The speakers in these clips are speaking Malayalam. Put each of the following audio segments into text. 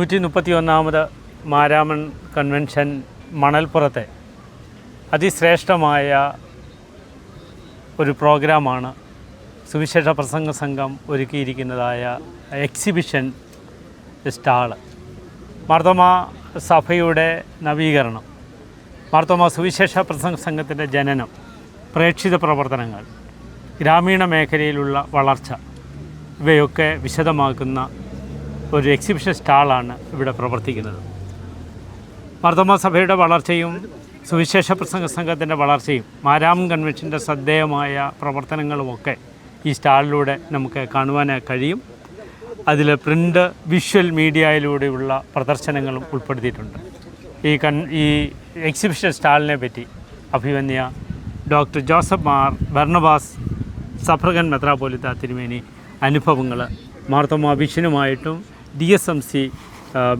131ാമത് മാരാമൺ കൺവെൻഷൻ മണൽപ്പുറത്തെ അതിശ്രേഷ്ഠമായ ഒരു പ്രോഗ്രാമാണ് സുവിശേഷ പ്രസംഗ സംഘം ഒരുക്കിയിരിക്കുന്നതായ എക്സിബിഷൻ സ്റ്റാള്. മാർത്തോമ സഭയുടെ നവീകരണം, മാർത്തോമ സുവിശേഷ പ്രസംഗ സംഘത്തിൻ്റെ ജനനം, പ്രേക്ഷിത പ്രവർത്തനങ്ങൾ, ഗ്രാമീണ മേഖലയിലുള്ള വളർച്ച, ഇവയൊക്കെ വിശദമാക്കുന്ന ഒരു എക്സിബിഷൻ സ്റ്റാളാണ് ഇവിടെ പ്രവർത്തിക്കുന്നത്. മാർത്തോമ സഭയുടെ വളർച്ചയും സുവിശേഷ പ്രസംഗ സംഘത്തിൻ്റെ വളർച്ചയും മാരാമൺ കൺവെൻഷൻ്റെ ശ്രദ്ധേയമായ പ്രവർത്തനങ്ങളുമൊക്കെ ഈ സ്റ്റാളിലൂടെ നമുക്ക് കാണുവാനായി കഴിയും. അതിൽ പ്രിൻ്റ്, വിഷ്വൽ മീഡിയയിലൂടെയുള്ള പ്രദർശനങ്ങളും ഉൾപ്പെടുത്തിയിട്ടുണ്ട്. ഈ എക്സിബിഷൻ സ്റ്റാളിനെ പറ്റി അഭിവന്യ ഡോക്ടർ ജോസഫ് മാർ ബർണബാസ് സഫ്രഗൻ മെത്രാപ്പോലിത്ത തിരുമേനി അനുഭവങ്ങൾ മാർത്തോമ വിഷനുമായിട്ടും DSMC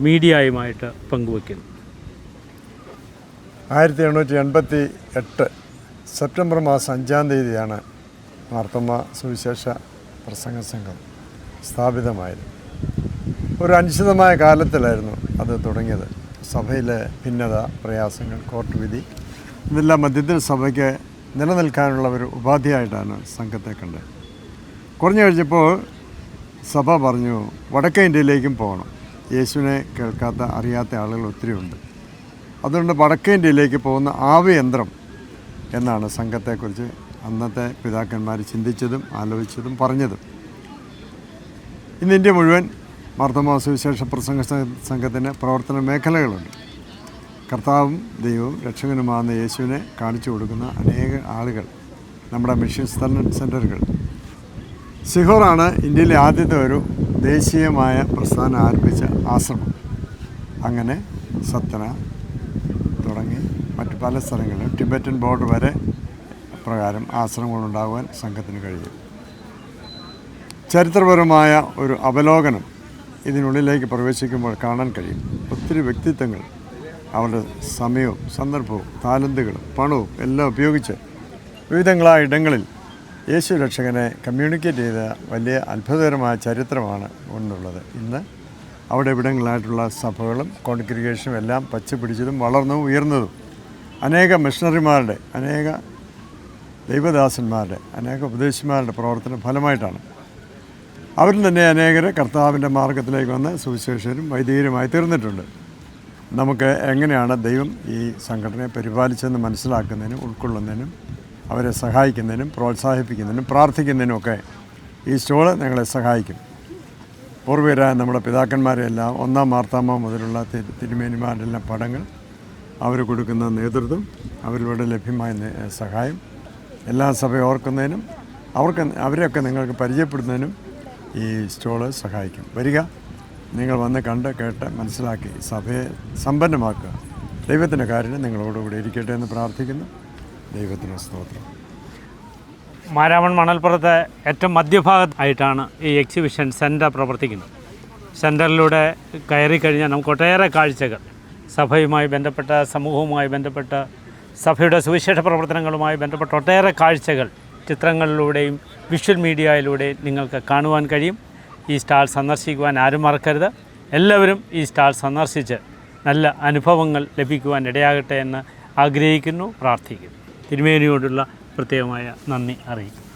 മീഡിയയുമായിട്ട് പങ്കുവയ്ക്കുന്നു. 1888 സെപ്റ്റംബർ മാസം 5-ാം തീയതിയാണ് മാർത്തോമ സുവിശേഷ പ്രസംഗ സംഘം സ്ഥാപിതമായത്. ഒരു അനിശ്ചിതമായ കാലത്തിലായിരുന്നു അത് തുടങ്ങിയത്. സഭയിലെ ഭിന്നത, പ്രയാസങ്ങൾ, കോർട്ട് വിധി, ഇതെല്ലാം മധ്യത്തിൽ സഭയ്ക്ക് നിലനിൽക്കാനുള്ള ഒരു ഉപാധിയായിട്ടാണ് സംഘത്തെ കണ്ടത്. കുറഞ്ഞു കഴിഞ്ഞപ്പോൾ സഭ പറഞ്ഞു, വടക്കേ ഇന്ത്യയിലേക്കും പോകണം. യേശുവിനെ കേൾക്കാത്ത, അറിയാത്ത ആളുകൾ ഒത്തിരിയുണ്ട്. അതുകൊണ്ട് വടക്കേ ഇന്ത്യയിലേക്ക് പോകുന്ന ആവിയന്ത്രം എന്നാണ് സംഘത്തെക്കുറിച്ച് അന്നത്തെ പിതാക്കന്മാർ ചിന്തിച്ചതും ആലോചിച്ചതും പറഞ്ഞതും. ഇന്ന് ഇന്ത്യ മുഴുവൻ മാർത്തോമ സുവിശേഷ പ്രസംഗ സംഘത്തിന് പ്രവർത്തന മേഖലകളുണ്ട്. കർത്താവും ദൈവവും രക്ഷകനുമാകുന്ന യേശുവിനെ കാണിച്ചു കൊടുക്കുന്ന അനേക ആളുകൾ, നമ്മുടെ മിഷൻ സെൻ്ററുകൾ. സിഹോറാണ് ഇന്ത്യയിലെ ആദ്യത്തെ ഒരു ദേശീയമായ പ്രസ്ഥാനം ആരംഭിച്ച ആശ്രമം. അങ്ങനെ സത്തന തുടങ്ങി മറ്റ് പല സ്ഥലങ്ങളിലും ടിബറ്റൻ ബോർഡർ വരെ പ്രകാരം ആശ്രമങ്ങളുണ്ടാകുവാൻ സംഘത്തിന് കഴിയും. ചരിത്രപരമായ ഒരു അവലോകനം ഇതിനുള്ളിലേക്ക് പ്രവേശിക്കുമ്പോൾ കാണാൻ കഴിയും. ഒത്തിരി വ്യക്തിത്വങ്ങൾ അവരുടെ സമയവും സന്ദർഭവും താലന്തുകളും പണവും എല്ലാം ഉപയോഗിച്ച് വിവിധങ്ങളായ ഇടങ്ങളിൽ യേശു രക്ഷകനെ കമ്മ്യൂണിക്കേറ്റ് ചെയ്ത വലിയ അത്ഭുതകരമായ ചരിത്രമാണ് ഒന്നുള്ളത്. ഇന്ന് അവിടെ ഇവിടങ്ങളായിട്ടുള്ള സഭകളും കോൺഗ്രിഗേഷനും എല്ലാം പച്ചപിടിച്ചതും വളർന്നതും ഉയർന്നതും അനേക മിഷണറിമാരുടെ, അനേക ദൈവദാസന്മാരുടെ, അനേക ഉപദേശിമാരുടെ പ്രവർത്തന ഫലമായിട്ടാണ്. അവരിൽ തന്നെ അനേകർ കർത്താവിൻ്റെ മാർഗത്തിലേക്ക് വന്ന് സുവിശേഷരും വൈദികരുമായി തീർന്നിട്ടുണ്ട്. നമുക്ക് എങ്ങനെയാണ് ദൈവം ഈ സംഘടനയെ പരിപാലിച്ചതെന്ന് മനസ്സിലാക്കുന്നതിനും ഉൾക്കൊള്ളുന്നതിനും അവരെ സഹായിക്കുന്നതിനും പ്രോത്സാഹിപ്പിക്കുന്നതിനും പ്രാർത്ഥിക്കുന്നതിനും ഒക്കെ ഈ സ്റ്റോള് ഞങ്ങളെ സഹായിക്കും. പൂർവ്വരായ നമ്മുടെ പിതാക്കന്മാരെല്ലാം, 1-ാം മാർത്തോമ മുതലുള്ള തിരുമേനിമാരുടെ എല്ലാം പടങ്ങൾ, അവർ കൊടുക്കുന്ന നേതൃത്വം, അവരിലൂടെ ലഭ്യമായ സഹായം എല്ലാ സഭയെ ഓർക്കുന്നതിനും അവരെയൊക്കെ നിങ്ങൾക്ക് പരിചയപ്പെടുന്നതിനും ഈ സ്റ്റോള് സഹായിക്കും. വരിക, നിങ്ങൾ വന്ന് കണ്ട് കേട്ട് മനസ്സിലാക്കി സഭയെ സമ്പന്നമാക്കുക. ദൈവത്തിൻ്റെ കാര്യം നിങ്ങളോടുകൂടി ഇരിക്കട്ടെ എന്ന് പ്രാർത്ഥിക്കുന്നു. ദൈവത്തിന് സ്തോത്രം. മാരാമൺ മണൽപ്പുറത്തെ ഏറ്റവും മധ്യഭാഗത്തായിട്ടാണ് ഈ എക്സിബിഷൻ സെൻറ്റർ പ്രവർത്തിക്കുന്നത്. സെൻറ്ററിലൂടെ കയറി കഴിഞ്ഞാൽ നമുക്ക് ഒട്ടേറെ കാഴ്ചകൾ, സഭയുമായി ബന്ധപ്പെട്ട, സമൂഹവുമായി ബന്ധപ്പെട്ട, സഭയുടെ സുവിശേഷ പ്രവർത്തനങ്ങളുമായി ബന്ധപ്പെട്ട ഒട്ടേറെ കാഴ്ചകൾ ചിത്രങ്ങളിലൂടെയും വിഷ്വൽ മീഡിയയിലൂടെയും നിങ്ങൾക്ക് കാണുവാൻ കഴിയും. ഈ സ്റ്റാൾ സന്ദർശിക്കുവാൻ ആരും മറക്കരുത്. എല്ലാവരും ഈ സ്റ്റാൾ സന്ദർശിച്ച് നല്ല അനുഭവങ്ങൾ ലഭിക്കുവാൻ ഇടയാകട്ടെ എന്ന് ആഗ്രഹിക്കുന്നു, പ്രാർത്ഥിക്കുന്നു. തിരുമേനിയോടുള്ള പ്രത്യേകമായ നന്ദി അറിയിക്കുന്നു.